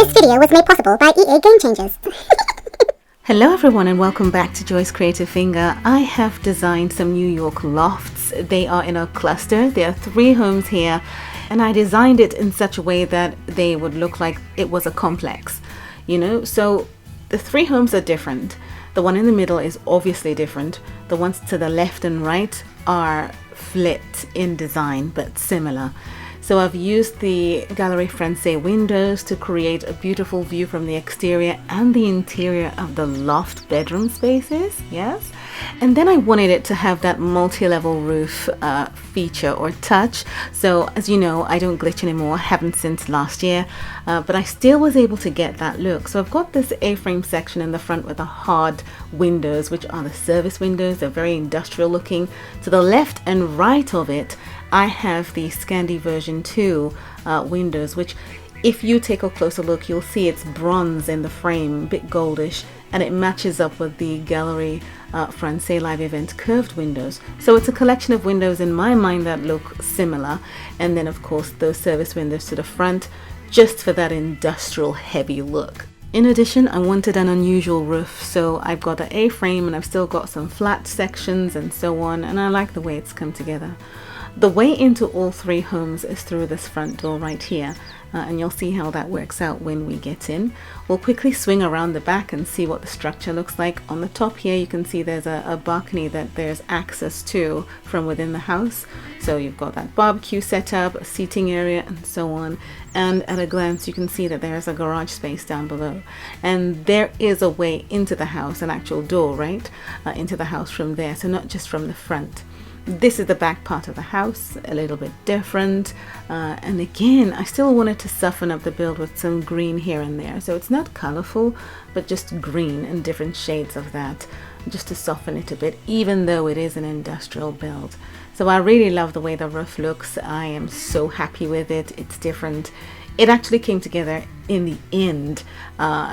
This video was made possible by EA Game Changers. Hello everyone and welcome back to Joy's Creative Finger. I have designed some New York lofts. They are in a cluster. There are 3 homes here and I designed it in such a way that they would look like it was a complex, you know. So the 3 homes are different. The one in the middle is obviously different. The ones to the left and right are flipped in design but similar. So I've used the Gallery Francais windows to create a beautiful view from the exterior and the interior of the loft bedroom spaces, yes. And then I wanted it to have that multi-level roof feature or touch. So as you know, I don't glitch anymore, haven't since last year, but I still was able to get that look. So I've got this A-frame section in the front with the hard windows, which are the service windows. They're very industrial looking. To the left and right of it, I have the Scandi version 2 windows, which if you take a closer look, you'll see it's bronze in the frame, a bit goldish, and it matches up with the Gallery Francais Live Event curved windows. So it's a collection of windows in my mind that look similar. And then of course those service windows to the front, just for that industrial heavy look. In addition, I wanted an unusual roof, so I've got an A-frame and I've still got some flat sections and so on, and I like the way it's come together. The way into all 3 homes is through this front door right here, and you'll see how that works out when we get in. We'll quickly swing around the back and see what the structure looks like. On the top here you can see there's a balcony that there's access to from within the house. So you've got that barbecue setup, a seating area and so on. And at a glance you can see that there's a garage space down below. And there is a way into the house, an actual door, right? Into the house from there, so not just from the front. This is the back part of the house, a little bit different, and again I still wanted to soften up the build with some green here and there, so it's not colorful but just green and different shades of that, just to soften it a bit, even though it is an industrial build. So I really love the way the roof looks. I am so happy with it. It's different. It actually came together in the end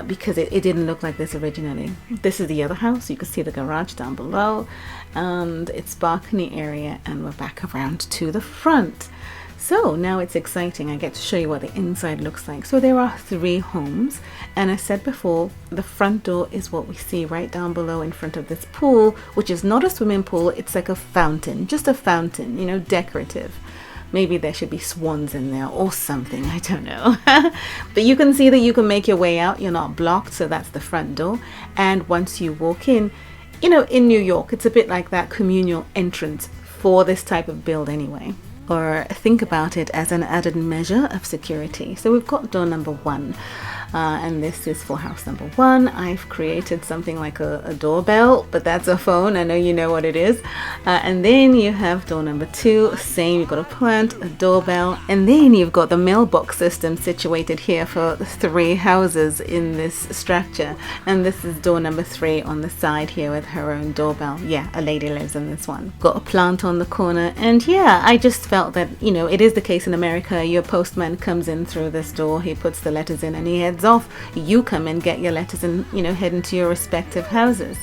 because it didn't look like this originally. This is the other house. You can see the garage down below and its balcony area, and we're back around to the front. So now it's exciting. I get to show you what the inside looks like. So there are 3 homes, and I said before, the front door is what we see right down below in front of this pool, which is not a swimming pool. It's like a fountain, just a fountain, you know, decorative. Maybe there should be swans in there or something, I don't know. But you can see that you can make your way out. You're not blocked, so that's the front door. And once you walk in, you know, in New York, it's a bit like that communal entrance for this type of build anyway. Or think about it as an added measure of security. So we've got door number 1. And this is for house number 1. I've created something like a doorbell, but that's a phone. I know you know what it is. And then you have door number 2, same, you've got a plant, a doorbell, and then you've got the mailbox system situated here for the 3 houses in this structure. And this is door number 3 on the side here with her own doorbell. Yeah, a lady lives in this one. Got a plant on the corner, and yeah, I just felt that, you know, it is the case in America. Your postman comes in through this door, he puts the letters in and he heads off. You come and get your letters and, you know, head into your respective houses.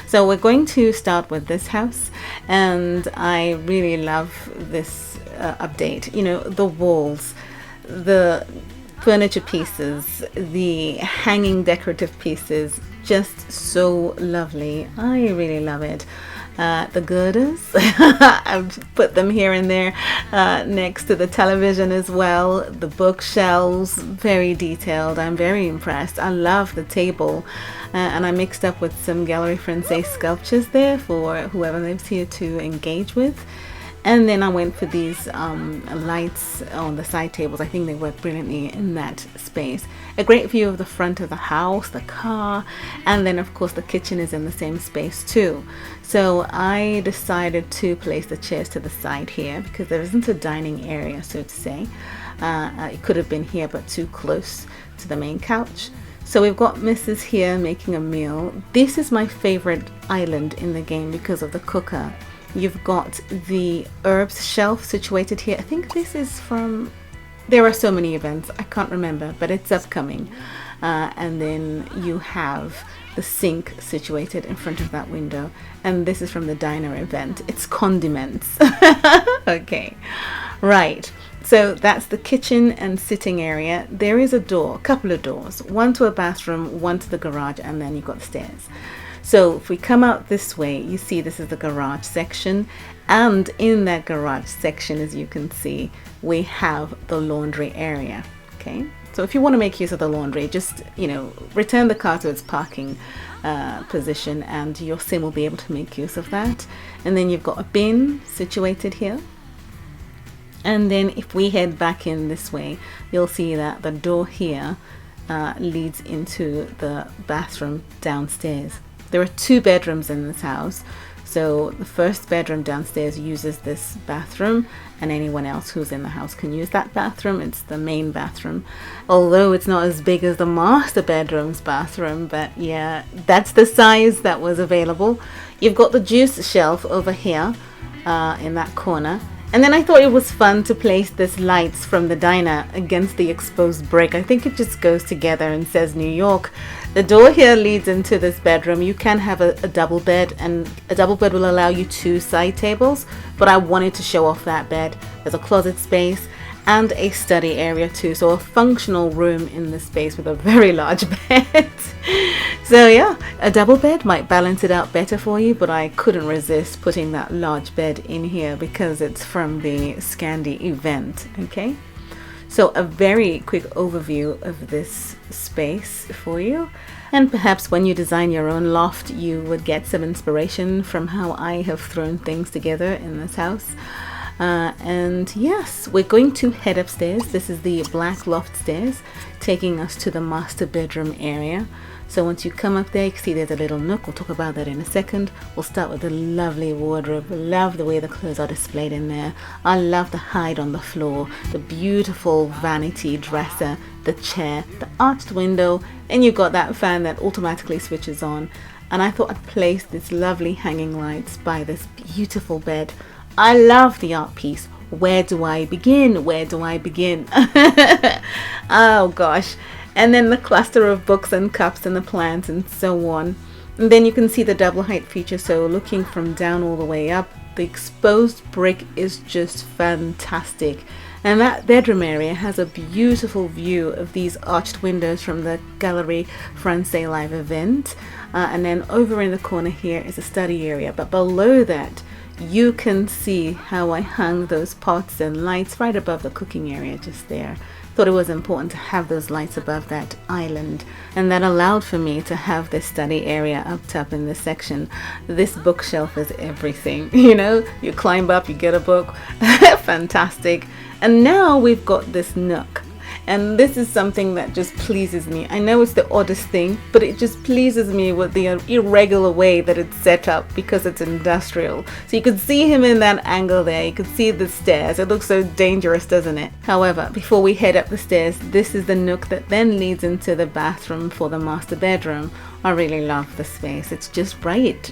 So we're going to start with this house, and I really love this update. You know, the walls, the furniture pieces, the hanging decorative pieces, just so lovely. I really love it. The girders, I've put them here and there next to the television as well. The bookshelves, very detailed. I'm very impressed. I love the table, and I mixed up with some Gallery Francais sculptures there for whoever lives here to engage with. And then I went for these lights on the side tables. I think they work brilliantly in that space. A great view of the front of the house, the car, and then of course the kitchen is in the same space too. So I decided to place the chairs to the side here because there isn't a dining area, so to say. It could have been here but too close to the main couch. So we've got Mrs. here making a meal. This is my favorite island in the game because of the cooker. You've got the herbs shelf situated here. I think this is from, there are so many events, I can't remember, but it's upcoming. And then you have the sink situated in front of that window. And this is from the diner event. It's condiments. Okay, right. So that's the kitchen and sitting area. There is a door, a couple of doors, one to a bathroom, one to the garage, and then you've got the stairs. So if we come out this way, you see this is the garage section, and in that garage section, as you can see, we have the laundry area. Okay, so if you want to make use of the laundry, just, return the car to its parking position, and your sim will be able to make use of that. And then you've got a bin situated here. And then if we head back in this way, you'll see that the door here leads into the bathroom downstairs. There are 2 bedrooms in this house. So the first bedroom downstairs uses this bathroom, and anyone else who's in the house can use that bathroom. It's the main bathroom, although it's not as big as the master bedroom's bathroom, but yeah, that's the size that was available. You've got the juice shelf over here in that corner. And then I thought it was fun to place this lights from the diner against the exposed brick. I think it just goes together and says New York. The door here leads into this bedroom. You can have a double bed, and a double bed will allow you 2 side tables, but I wanted to show off that bed. There's a closet space and a study area too, so a functional room in this space with a very large bed. So yeah, a double bed might balance it out better for you, but I couldn't resist putting that large bed in here because it's from the Scandi event. Okay, so a very quick overview of this space for you, and perhaps when you design your own loft you would get some inspiration from how I have thrown things together in this house. And yes, we're going to head upstairs. This is the black loft stairs taking us to the master bedroom area. So once you come up there, you can see there's a little nook. We'll talk about that in a second. We'll start with the lovely wardrobe. Love the way the clothes are displayed in there. I love the hide on the floor, the beautiful vanity dresser, the chair, the arched window, and you've got that fan that automatically switches on. And I thought I'd place these lovely hanging lights by this beautiful bed. I love the art piece. Where do I begin? Where do I begin? Oh gosh. And then the cluster of books and cups and the plants and so on. And then you can see the double height feature. So looking from down all the way up, the exposed brick is just fantastic. And that bedroom area has a beautiful view of these arched windows from the Galerie Française live event. And then over in the corner here is a study area. But below that, you can see how I hung those pots and lights right above the cooking area just there. Thought it was important to have those lights above that island, and that allowed for me to have this study area up top in this section. This bookshelf is everything, you climb up, you get a book. Fantastic. And now we've got this nook. And this is something that just pleases me. I know it's the oddest thing, but it just pleases me with the irregular way that it's set up because it's industrial. So you can see him in that angle there. You can see the stairs. It looks so dangerous, doesn't it? However, before we head up the stairs, this is the nook that then leads into the bathroom for the master bedroom. I really love the space. It's just right.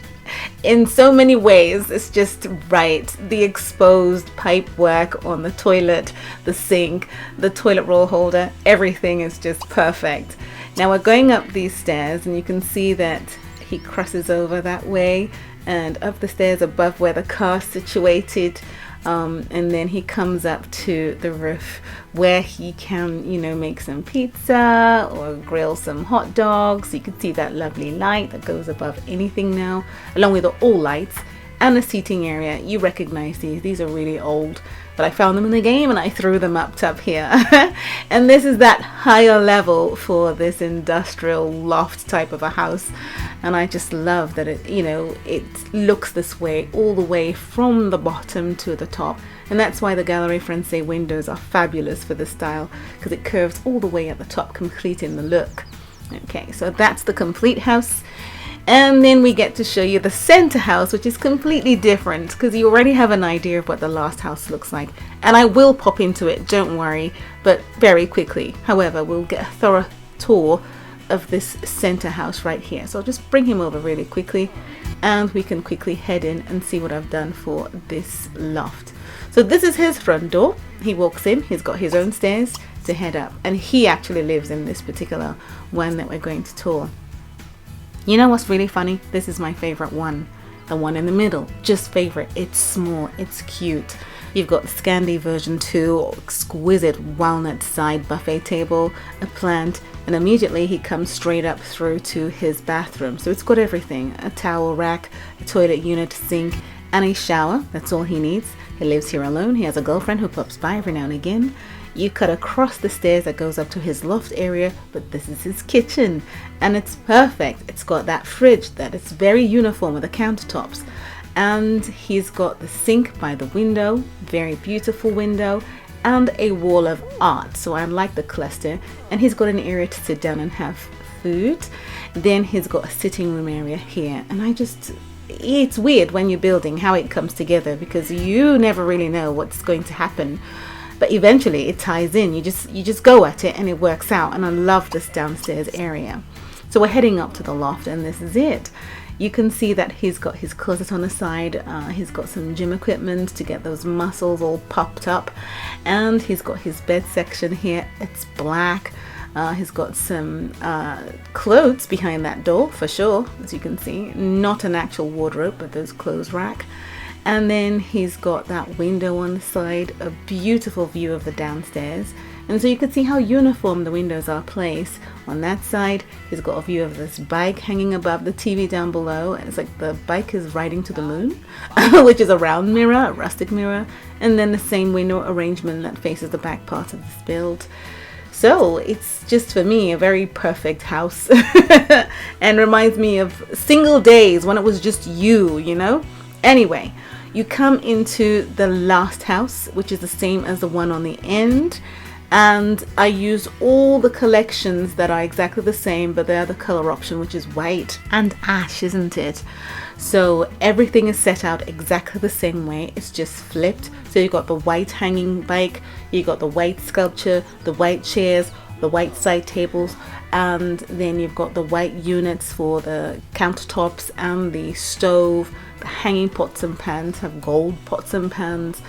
In so many ways, it's just right. The exposed pipe work on the toilet, the sink, the toilet roll holder, everything is just perfect. Now we're going up these stairs and you can see that he crosses over that way and up the stairs above where the car's situated. And then he comes up to the roof where he can, make some pizza or grill some hot dogs. You can see that lovely light that goes above anything now, along with all lights and the seating area. You recognize these are really old, but I found them in the game and I threw them up top here. And this is that higher level for this industrial loft type of a house. And I just love that it looks this way all the way from the bottom to the top. And that's why the Galerie Française windows are fabulous for this style, because it curves all the way at the top, completing the look. Okay, so that's the complete house. And then we get to show you the center house, which is completely different because you already have an idea of what the last house looks like. And I will pop into it, don't worry, but very quickly. However, we'll get a thorough tour of this center house right here. So I'll just bring him over really quickly and we can quickly head in and see what I've done for this loft. So this is his front door. He walks in, he's got his own stairs to head up, and he actually lives in this particular one that we're going to tour. You know what's really funny? This is my favorite one. The one in the middle. Just favorite. It's small. It's cute. You've got the Scandi version 2, exquisite walnut side buffet table, a plant, and immediately he comes straight up through to his bathroom. So it's got everything: a towel rack, a toilet unit, sink, and a shower. That's all he needs. He lives here alone. He has a girlfriend who pops by every now and again. You cut across the stairs that goes up to his loft area, but this is his kitchen, and it's perfect. It's got that fridge that is very uniform with the countertops, and he's got the sink by the window, very beautiful window, and a wall of art. So I like the cluster, and he's got an area to sit down and have food. Then he's got a sitting room area here, and it's weird when you're building how it comes together, because you never really know what's going to happen, but eventually it ties in. You just go at it and it works out. And I love this downstairs area. So we're heading up to the loft, and this is it. You can see that he's got his closet on the side. He's got some gym equipment to get those muscles all popped up, and he's got his bed section here. It's black. He's got some clothes behind that door for sure, as you can see. Not an actual wardrobe, but those clothes rack. And then he's got that window on the side, a beautiful view of the downstairs. And so you can see how uniform the windows are placed. On that side, he's got a view of this bike hanging above the TV down below. And it's like the bike is riding to the moon, which is a round mirror, a rustic mirror. And then the same window arrangement that faces the back part of this build. So it's just, for me, a very perfect house and reminds me of single days when it was just you know? Anyway, you come into the last house, which is the same as the one on the end. And I used all the collections that are exactly the same, but they're the color option, which is white and ash, isn't it? So everything is set out exactly the same way. It's just flipped. So you've got the white hanging bike, you got the white sculpture, the white chairs, the white side tables, and then you've got the white units for the countertops and the stove. The hanging pots and pans have gold pots and pans,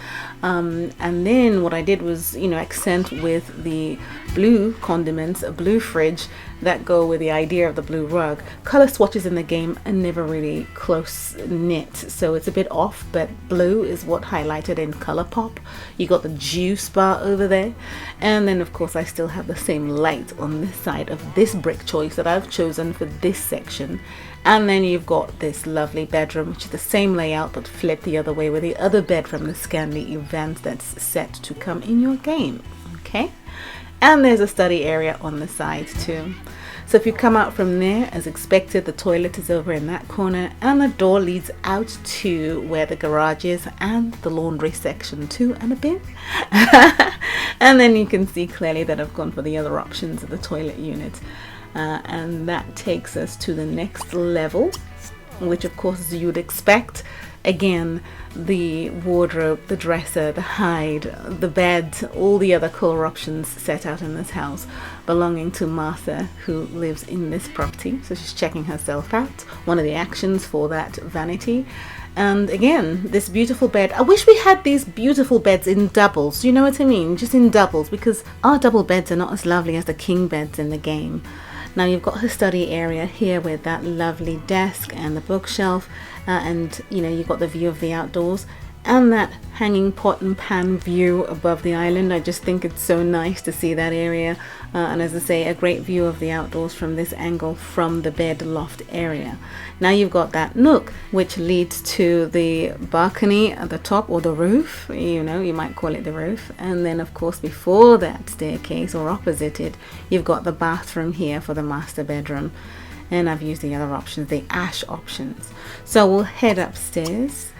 and then what I did was, accent with the blue condiments, a blue fridge that go with the idea of the blue rug. Color swatches in the game are never really close knit, so it's a bit off, but blue is what highlighted in color pop. You got the juice bar over there, and then of course I still have the same light on this side of this brick choice that I've chosen for this section. And then you've got this lovely bedroom, which is the same layout but flipped the other way, with the other bed from the Scandi event that's set to come in your game. Okay, and there's a study area on the side too. So if you come out from there, as expected, the toilet is over in that corner, and the door leads out to where the garage is and the laundry section too, and a bin. And then you can see clearly that I've gone for the other options of the toilet unit. And that takes us to the next level, which of course, as you'd expect, again, the wardrobe, the dresser, the hide, the bed, all the other color options set out in this house belonging to Martha, who lives in this property. So she's checking herself out, one of the actions for that vanity. And again, this beautiful bed. I wish we had these beautiful beds in doubles, you know what I mean? Just in doubles, because our double beds are not as lovely as the king beds in the game. Now you've got her study area here with that lovely desk and the bookshelf, and you've got the view of the outdoors and that hanging pot and pan view above the island. I just think it's so nice to see that area, and as I say, a great view of the outdoors from this angle from the bed loft area. Now you've got that nook which leads to the balcony at the top, or the roof, you might call it the roof. And then of course, before that staircase, or opposite it, you've got the bathroom here for the master bedroom. And I've used the other options, the ash options. So we'll head upstairs.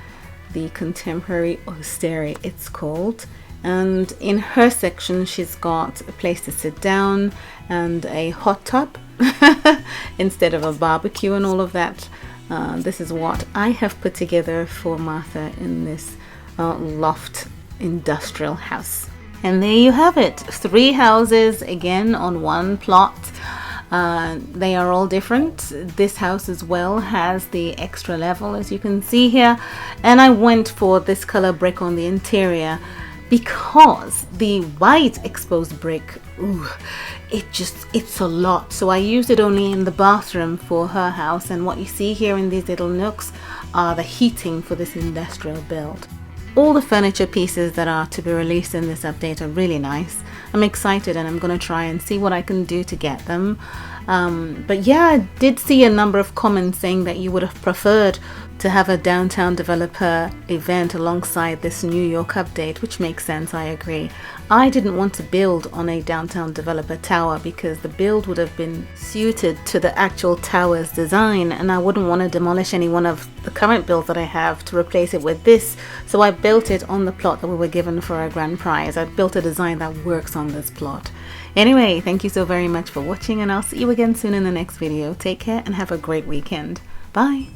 The contemporary osteria, it's called, and in her section she's got a place to sit down and a hot tub instead of a barbecue and all of that. This is what I have put together for Martha in this loft industrial house. And there you have it, 3 houses again on one plot. They are all different. This house as well has the extra level, as you can see here, and I went for this color brick on the interior because the white exposed brick, it's a lot. So I used it only in the bathroom for her house, and what you see here in these little nooks are the heating for this industrial build. all the furniture pieces that are to be released in this update are really nice. I'm excited and I'm going to try and see what I can do to get them. But yeah, I did see a number of comments saying that you would have preferred to have a downtown developer event alongside this New York update, which makes sense. I agree. I didn't want to build on a downtown developer tower because the build would have been suited to the actual tower's design, and I wouldn't want to demolish any one of the current builds that I have to replace it with this. So I built it on the plot that we were given for our grand prize. I built a design that works on this plot. Anyway, thank you so very much for watching, and I'll see you again soon in the next video. Take care and have a great weekend. Bye.